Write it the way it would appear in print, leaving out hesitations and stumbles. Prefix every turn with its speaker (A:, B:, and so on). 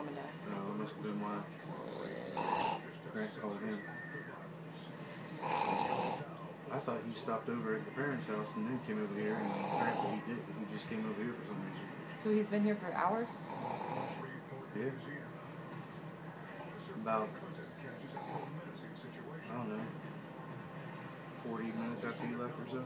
A: mom and dad.
B: That must have been why Grant called him. I thought he stopped over at the parents' house and then came over here, and apparently he didn't. He just came over here for some reason.
A: So he's been here for hours?
B: Yeah. About, I don't know, 40 minutes after he left or so.